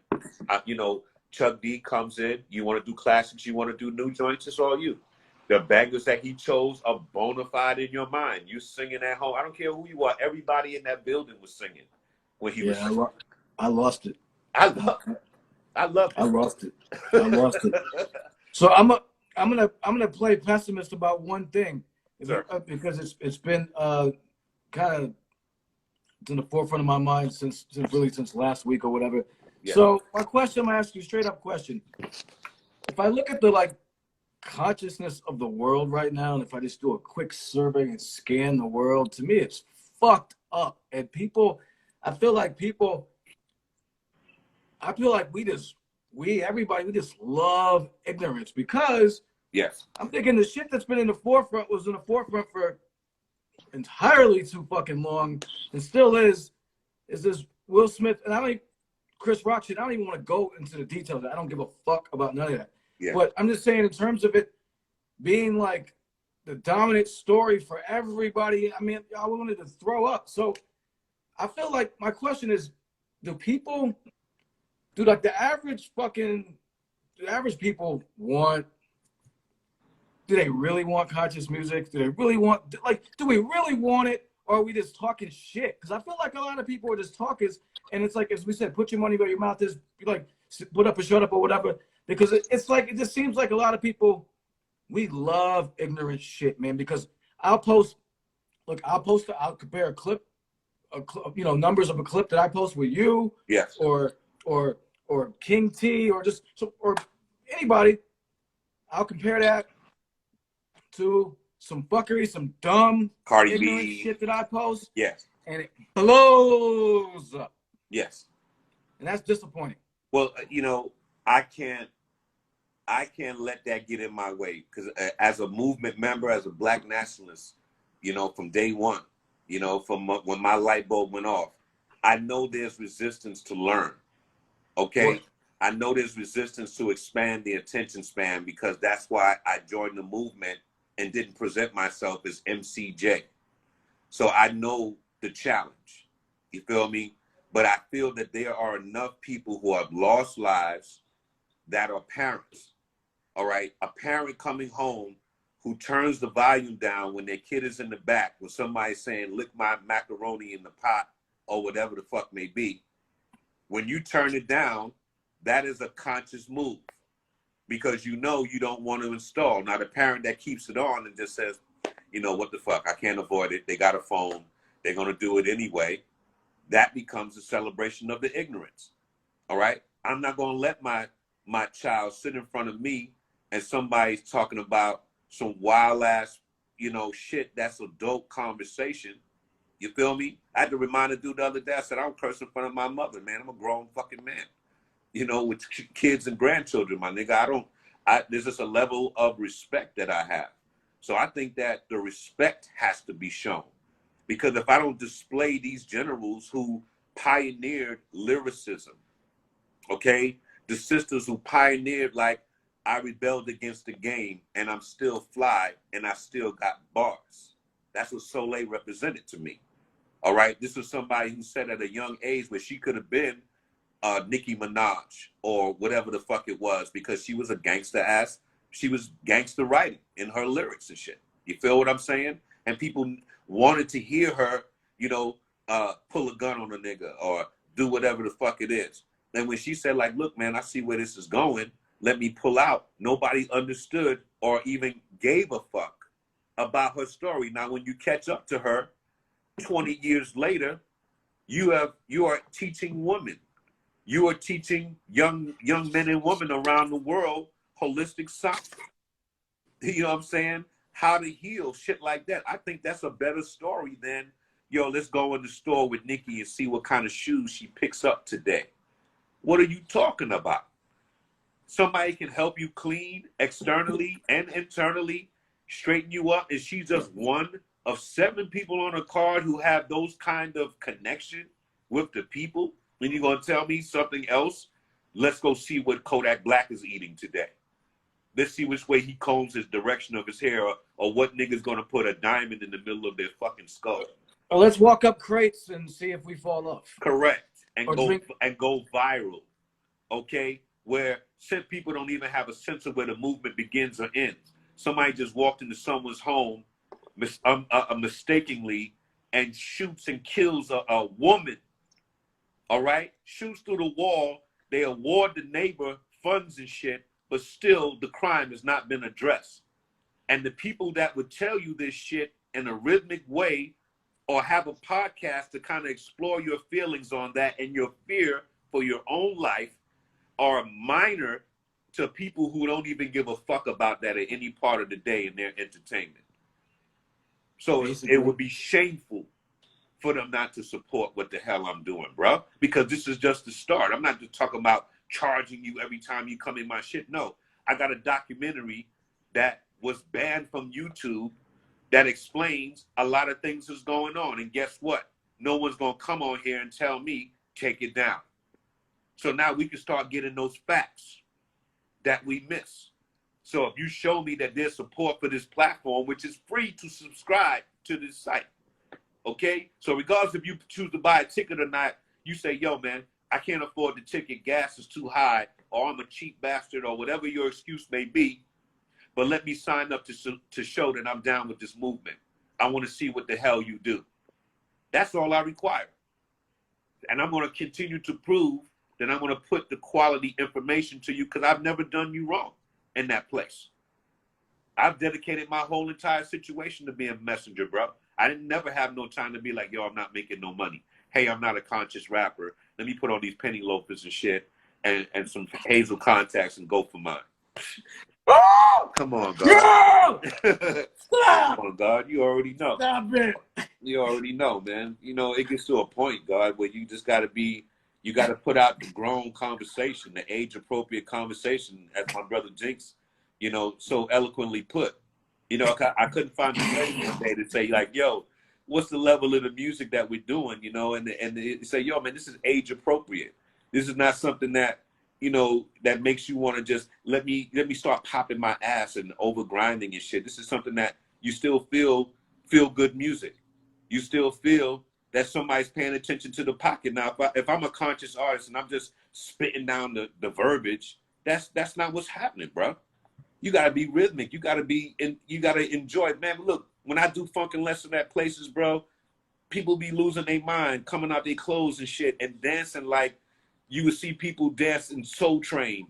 Chuck D comes in, you want to do classics, you want to do new joints, it's all you. The bangers that he chose are bona fide in your mind. You singing at home. I don't care who you are. Everybody in that building was singing when he was singing. I lost it. I love it. I lost it. So I'm gonna play pessimist about one thing, because it's been kind of in the forefront of my mind since last week or whatever. Yeah. So my question, I'm gonna ask you a straight up question. If I look at the consciousness of the world right now, and if I just do a quick survey and scan the world, to me it's fucked up. And I feel like we just love ignorance, because yes, I'm thinking the shit that's been in the forefront was in the forefront for entirely too fucking long, and still is this Will Smith, and Chris Rock shit. I don't even want to go into the details. I don't give a fuck about none of that. Yeah. But I'm just saying, in terms of it being like the dominant story for everybody, I mean, I wanted to throw up. So I feel like my question is, do the average people do they really want conscious music? Do they really want, do we really want it? Or are we just talking shit? Because I feel like a lot of people are just talkers, and it's like, as we said, put your money where your mouth is, like, put up or shut up or whatever. Because it's like, it just seems like a lot of people, we love ignorant shit, man. Because I'll compare a clip, numbers of a clip that I post with you, yes, or King T, or anybody. I'll compare that to some fuckery, some dumb Cardi ignorant B shit that I post. Yes. And it blows up. Yes. And that's disappointing. Well, I can't let that get in my way, because as a movement member, as a Black nationalist, from day one, from when my light bulb went off, I know there's resistance to learn. Okay. What? I know there's resistance to expand the attention span, because that's why I joined the movement and didn't present myself as MCJ. So I know the challenge. You feel me? But I feel that there are enough people who have lost lives that are parents. All right. A parent coming home who turns the volume down when their kid is in the back, when somebody's saying, lick my macaroni in the pot, or whatever the fuck may be. When you turn it down, that is a conscious move, because you don't want to install. Now, the parent that keeps it on and just says, what the fuck, I can't avoid it. They got a phone. They're going to do it anyway. That becomes a celebration of the ignorance. All right. I'm not going to let my child sit in front of me and somebody's talking about some wild ass, shit. That's adult conversation. You feel me? I had to remind a dude the other day. I said, I don't curse in front of my mother, man. I'm a grown fucking man. With kids and grandchildren, my nigga. There's just a level of respect that I have. So I think that the respect has to be shown. Because if I don't display these generals who pioneered lyricism, okay, the sisters who pioneered, like, I rebelled against the game and I'm still fly and I still got bars. That's what Soleil represented to me. All right. This was somebody who said at a young age where she could have been Nicki Minaj or whatever the fuck it was, because she was a gangster ass. She was gangster writing in her lyrics and shit. You feel what I'm saying? And people wanted to hear her, you know, pull a gun on a nigga or do whatever the fuck it is. And when she said, like, look, man, I see where this is going, let me pull out, nobody understood or even gave a fuck about her story. Now, when you catch up to her 20 years later, you are teaching women. You are teaching young men and women around the world holistic science. You know what I'm saying? How to heal, shit like that. I think that's a better story than, yo, let's go in the store with Nikki and see what kind of shoes she picks up today. What are you talking about? Somebody can help you clean externally and internally, straighten you up, and she's just one of 7 people on a card who have those kind of connection with the people. And you're gonna tell me something else? Let's go see what Kodak Black is eating today. Let's see which way he combs his direction of his hair, or what nigga's gonna put a diamond in the middle of their fucking skull. Well, let's walk up crates and see if we fall off. Correct. And or go viral. Okay? Where some people don't even have a sense of where the movement begins or ends. Somebody just walked into someone's home mistakenly and shoots and kills a woman. All right? Shoots through the wall. They award the neighbor funds and shit, but still the crime has not been addressed. And the people that would tell you this shit in a rhythmic way, or have a podcast to kind of explore your feelings on that and your fear for your own life, are minor to people who don't even give a fuck about that at any part of the day in their entertainment. So basically, it would be shameful for them not to support what the hell I'm doing, bro. Because this is just the start. I'm not just talking about charging you every time you come in my shit. No, I got a documentary that was banned from YouTube that explains a lot of things that's going on. And guess what? No one's going to come on here and tell me, take it down. So now we can start getting those facts that we miss. So if you show me that there's support for this platform, which is free to subscribe to this site, okay? So regardless if you choose to buy a ticket or not, you say, yo, man, I can't afford the ticket, gas is too high, or I'm a cheap bastard, or whatever your excuse may be, but let me sign up to show that I'm down with this movement. I want to see what the hell you do. That's all I require. And I'm going to continue to prove that I'm going to put the quality information to you, because I've never done you wrong in that place. I've dedicated my whole entire situation to being a messenger, bro. I didn't never have no time to be like, yo, I'm not making no money. Hey, I'm not a conscious rapper. Let me put on these penny loafers and shit and some hazel contacts and go for mine. Oh! Come on, God. No! Come on, God. You already know. Stop it. You already know, man. You know, it gets to a point, God, where you just got to be, you got to put out the grown conversation, the age-appropriate conversation, as my brother Jinx, you know, so eloquently put. You know, I couldn't find a place one day to say, like, yo, what's the level of the music that we're doing, you know, and say, yo, man, this is age-appropriate. This is not something that, you know, that makes you want to just let me start popping my ass and over grinding and shit. This is something that you still feel good music. You still feel that somebody's paying attention to the pocket. Now, if I'm a conscious artist and I'm just spitting down the verbiage, that's not what's happening, bro. You gotta be rhythmic. You gotta enjoy it, man. Look, when I do funk and lesson at places, bro, people be losing their mind, coming out their clothes and shit, and dancing like you would see people dancing Soul Train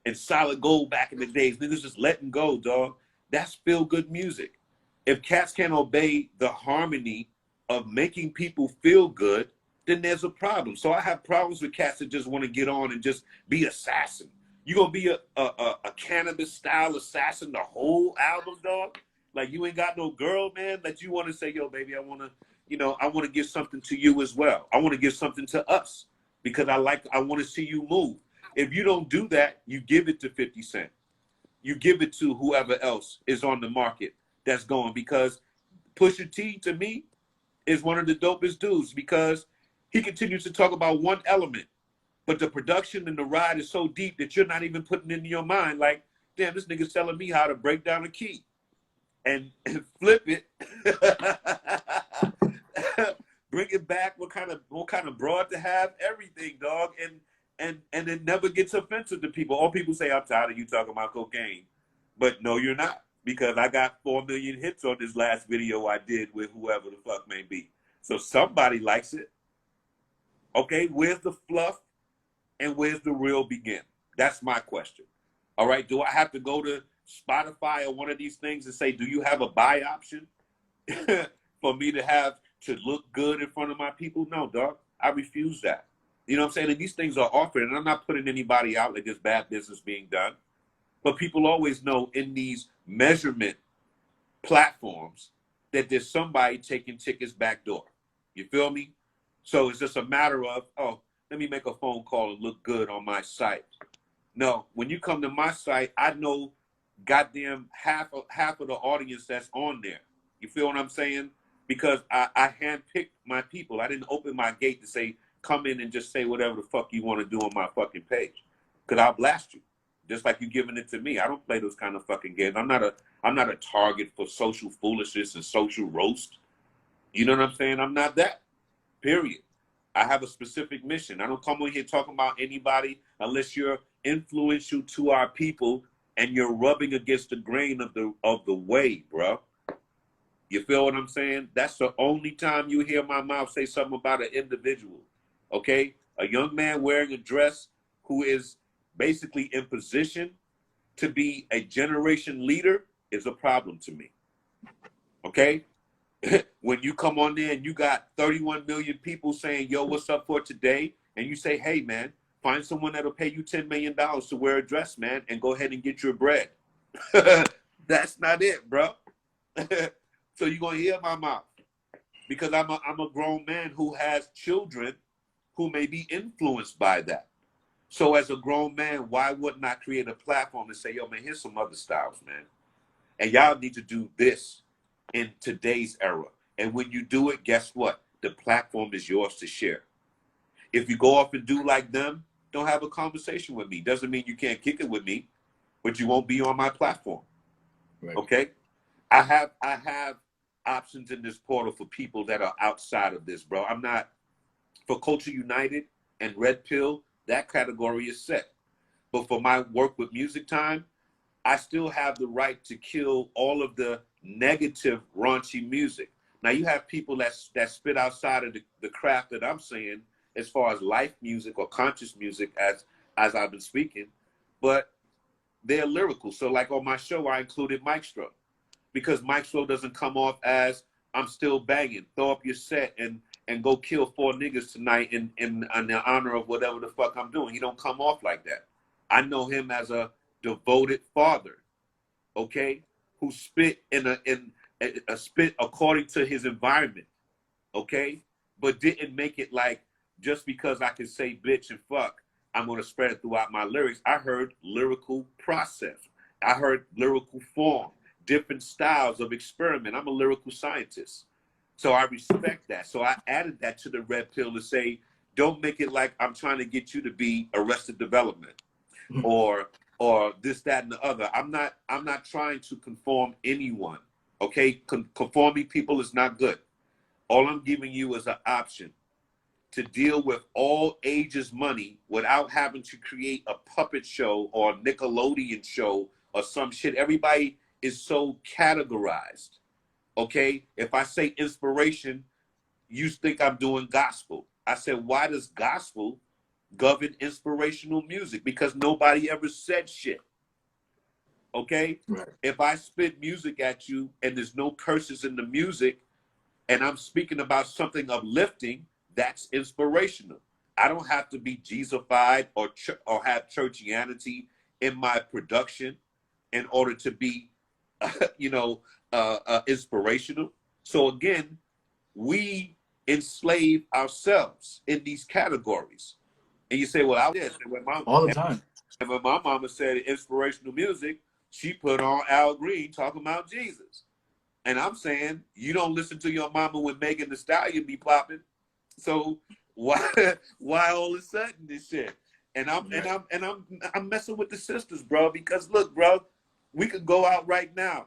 and Solid Gold back in the days. Niggas just letting go, dog. That's feel good music. If cats can't obey the harmony of making people feel good, then there's a problem. So I have problems with cats that just want to get on and just be assassin. You gonna be a cannabis style assassin the whole album, dog? Like you ain't got no girl, man, that you want to say, yo, baby, I want to give something to you as well. I want to give something to us because I want to see you move. If you don't do that, you give it to 50 Cent. you give it to whoever else is on the market that's going. Because Pusha T, to me, is one of the dopest dudes because he continues to talk about one element, but the production and the ride is so deep that you're not even putting into your mind like, damn, this nigga's telling me how to break down a key and flip it, bring it back, what kind of broad to have, everything, dog, and it never gets offensive to people. All people say, I'm tired of you talking about cocaine, but no, you're not, because I got 4 million hits on this last video I did with whoever the fuck may be. So somebody likes it. Okay, where's the fluff and where's the real begin? That's my question. All right, do I have to go to Spotify or one of these things and say, do you have a buy option for me to look good in front of my people? No, dog, I refuse that. You know what I'm saying? And these things are offered, and I'm not putting anybody out like there's bad business being done. But people always know in these measurement platforms that there's somebody taking tickets back door. You feel me? So it's just a matter of, oh, let me make a phone call and look good on my site. No, when you come to my site, I know goddamn half of the audience that's on there. You feel what I'm saying? Because I handpicked my people. I didn't open my gate to say, come in and just say whatever the fuck you want to do on my fucking page. Because I'll blast you. Just like you giving it to me. I don't play those kind of fucking games. I'm not a target for social foolishness and social roast. You know what I'm saying? I'm not that. Period. I have a specific mission. I don't come on here talking about anybody unless you're influential to our people and you're rubbing against the grain of the way, bro. You feel what I'm saying? That's the only time you hear my mouth say something about an individual. Okay? A young man wearing a dress who is basically in position to be a generation leader is a problem to me. Okay? When you come on there and you got 31 million people saying, yo, what's up for today? And you say, hey, man, find someone that'll pay you $10 million to wear a dress, man, and go ahead and get your bread. That's not it, bro. So you're going to hear my mouth. Because I'm a grown man who has children who may be influenced by that. So as a grown man, why wouldn't I create a platform and say, yo, man, here's some other styles, man. And y'all need to do this in today's era. And when you do it, guess what? The platform is yours to share. If you go off and do like them, don't have a conversation with me. Doesn't mean you can't kick it with me, but you won't be on my platform. Right. Okay? I have options in this portal for people that are outside of this, bro. I'm not, for Culture United and Red Pill, that category is set. But for my work with Music Time, I still have the right to kill all of the negative, raunchy music. Now, you have people that spit outside of the craft that I'm saying, as far as life music or conscious music, as I've been speaking, but they're lyrical. So, like on my show, I included Mike Stroh, because Mike Stroh doesn't come off as, I'm still banging, throw up your set and go kill 4 niggas tonight in the honor of whatever the fuck I'm doing. He don't come off like that. I know him as a devoted father, okay, who spit in a spit according to his environment, okay, but didn't make it like, just because I can say bitch and fuck, I'm gonna spread it throughout my lyrics. I heard lyrical process. I heard lyrical form, different styles of experiment. I'm a lyrical scientist, so I respect that. So I added that to the Red Pill to say, don't make it like I'm trying to get you to be Arrested Development or this, that, and the other. I'm not trying to conform anyone. Okay, conforming people is not good. All I'm giving you is an option to deal with all ages money without having to create a puppet show or a Nickelodeon show or some shit. Everybody is so categorized. Okay, if I say inspiration, you think I'm doing gospel. I said, why does gospel govern inspirational music? Because nobody ever said shit. Okay? Right. If I spit music at you and there's no curses in the music and I'm speaking about something uplifting, that's inspirational. I don't have to be Jesusified or have churchianity in my production in order to be, inspirational. So again, we enslave ourselves in these categories. And you say, well, I did. All the time. And when my mama said inspirational music, she put on Al Green talking about Jesus. And I'm saying, you don't listen to your mama when Megan Thee Stallion be popping. So why all of a sudden this shit? And I'm messing with the sisters, bro, because look, bro, we could go out right now,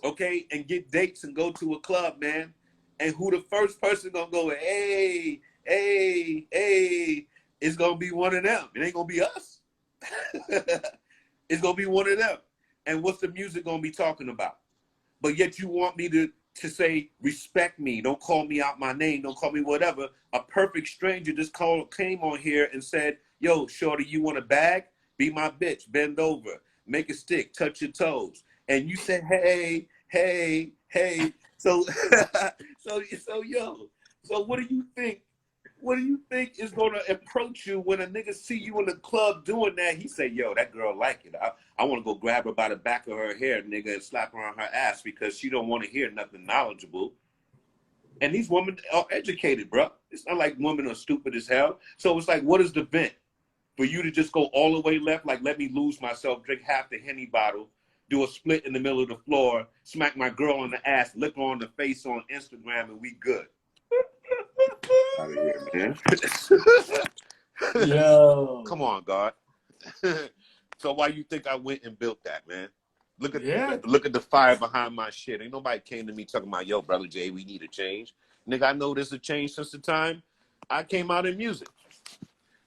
okay, and get dates and go to a club, man. And who the first person gonna go, hey, hey, hey, it's gonna be one of them. It ain't gonna be us. It's gonna be one of them. And what's the music gonna be talking about? But yet you want me to say, respect me, don't call me out my name, don't call me whatever. A perfect stranger just came on here and said, yo, shorty, you want a bag? Be my bitch, bend over, make a stick, touch your toes. And you said, hey, hey, hey. So, so what do you think? What do you think is gonna approach you when a nigga see you in the club doing that? He say, yo, that girl like it. I want to go grab her by the back of her hair, nigga, and slap her on her ass because she don't want to hear nothing knowledgeable. And these women are educated, bro. It's not like women are stupid as hell. So it's like, what is the vent? For you to just go all the way left, like let me lose myself, drink half the Henny bottle, do a split in the middle of the floor, smack my girl on the ass, lick her on the face on Instagram, and we good. Out of here, man. Yo. Come on, God. So why you think I went and built that, man? Look at the fire behind my shit. Ain't nobody came to me talking about, yo, Brother J, we need a change. Nigga, I know there's a change since the time I came out in music.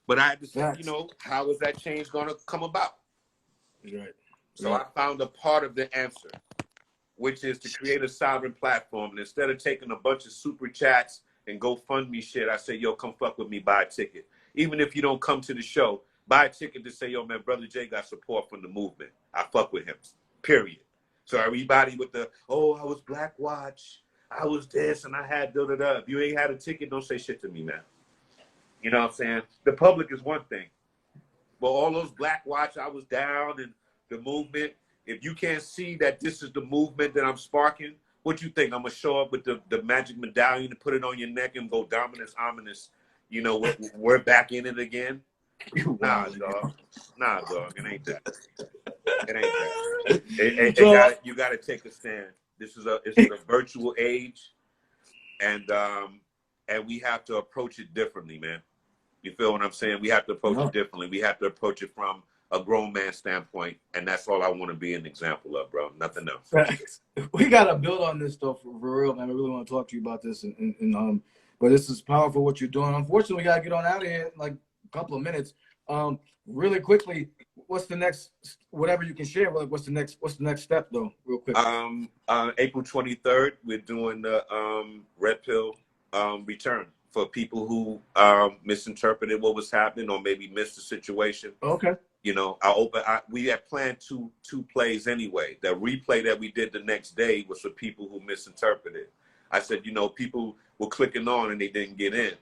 But I had to say, you know, how is that change gonna come about? Right. So I found a part of the answer, which is to create a sovereign platform. And instead of taking a bunch of super chats and GoFundMe shit, I say, yo, come fuck with me, buy a ticket. Even if you don't come to the show, buy a ticket to say, yo, man, Brother J got support from the movement. I fuck with him, period. So everybody with the, oh, I was Black Watch, I was this, and I had da-da-da. If you ain't had a ticket, don't say shit to me, man. You know what I'm saying? The public is one thing. But all those Black Watch, I was down, and the movement, if you can't see that this is the movement that I'm sparking, what you think? I'm going to show up with the magic medallion and put it on your neck and go dominus ominous, you know, we're back in it again? Nah, dog. Nah, dog. It ain't that. It ain't that. You got to take a stand. It's a virtual age, and we have to approach it differently, man. You feel what I'm saying? We have to approach it differently. We have to approach it from a grown man standpoint, and that's all I want to be an example of, bro. Nothing else. Thanks. We gotta build on this stuff for real, man. I really want to talk to you about this, but this is powerful what you're doing. Unfortunately, we gotta get on out of here in like a couple of minutes. Really quickly, what's the next? Whatever you can share. Like, what's the next step, though? Real quick. April 23rd, we're doing the Red Pill return for people who misinterpreted what was happening or maybe missed the situation. Okay. You know, we had planned two plays anyway. The replay that we did the next day was for people who misinterpreted. I said, you know, people were clicking on and they didn't get in.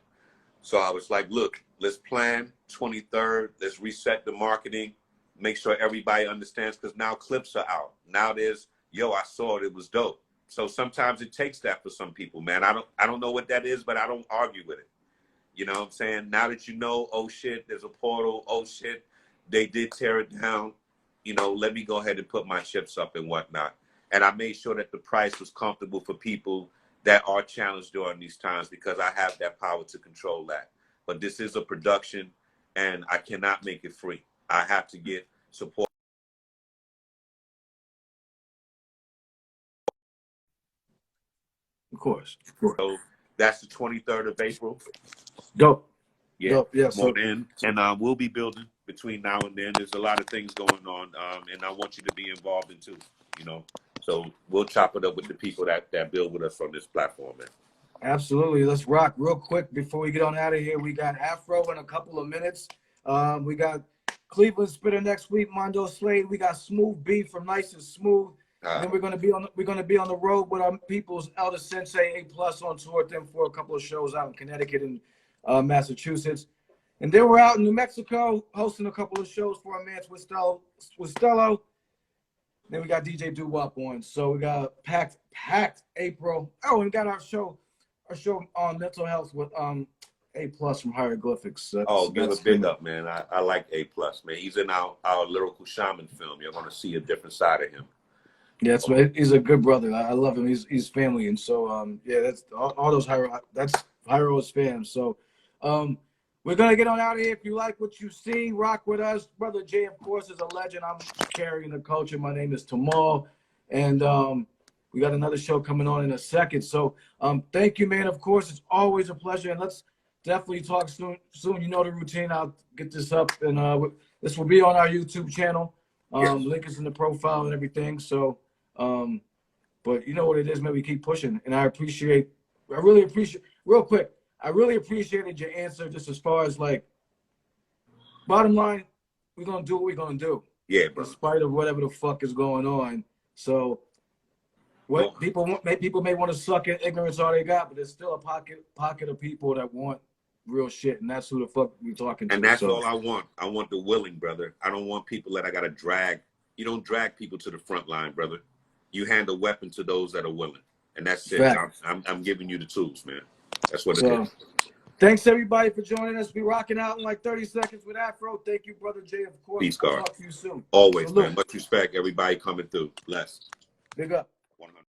So I was like, look, let's plan 23rd. Let's reset the marketing. Make sure everybody understands, because now clips are out. Now there's, yo, I saw it. It was dope. So sometimes it takes that for some people, man. I don't know what that is, but I don't argue with it. You know what I'm saying? Now that you know, oh shit, there's a portal. Oh shit, they did tear it down. You know, let me go ahead and put my chips up and whatnot. And I made sure that the price was comfortable for people that are challenged during these times, because I have that power to control that. But this is a production, and I cannot make it free. I have to get support. Of course. So that's the 23rd of April. Dope. Yeah. Dope. Yeah. So then, and we'll be building between now and then. There's a lot of things going on, and I want you to be involved in too. You know, so we'll chop it up with the people that build with us on this platform, man. Absolutely. Let's rock real quick before we get on out of here. We got Afro in a couple of minutes. We got Cleveland Spitter next week, Mondo Slade. We got Smooth B from Nice and Smooth. And then we're gonna be on the road with our people's Elder Sensei A+ on tour with them for a couple of shows out in Connecticut and Massachusetts. And then we're out in New Mexico hosting a couple of shows for our man Twistello. Then we got DJ Doo-Wop on. So we got packed April. Oh, and we got our show on mental health with A+ from Hieroglyphics. Oh, give a That's big him. up, man. I like A+, man. He's in our lyrical shaman film. You're going to see a different side of him. Yeah, that's right. He's a good brother. I love him. He's family, and so yeah, that's all those that's Hyro's fans. So we're gonna get on out of here. If you like what you see, rock with us. Brother J, of course, is a legend. I'm carrying the culture. My name is Tamal, and we got another show coming on in a second. So thank you, man. Of course, it's always a pleasure, and let's definitely talk soon. You know the routine. I'll get this up, and this will be on our YouTube channel. Yes. Link is in the profile and everything. So. But you know what it is, man. We keep pushing, and I really appreciate. Real quick, I really appreciated your answer, just as far as like, bottom line, we're gonna do what we're gonna do. Yeah, bro. In spite of whatever the fuck is going on. So, what people may want to suck in ignorance all they got, but there's still a pocket of people that want real shit, and that's who the fuck we talking to. And that's all I want. I want the willing, brother. I don't want people that I gotta drag. You don't drag people to the front line, brother. You hand a weapon to those that are willing, and that's it. I'm giving you the tools, man. That's what it is. Thanks everybody for joining us. Be rocking out in like 30 seconds with Afro. Thank you, Brother J. Of course. Peace, I'll God. talk to you soon. Always, man. Much respect, everybody coming through. Bless. Big up. 100.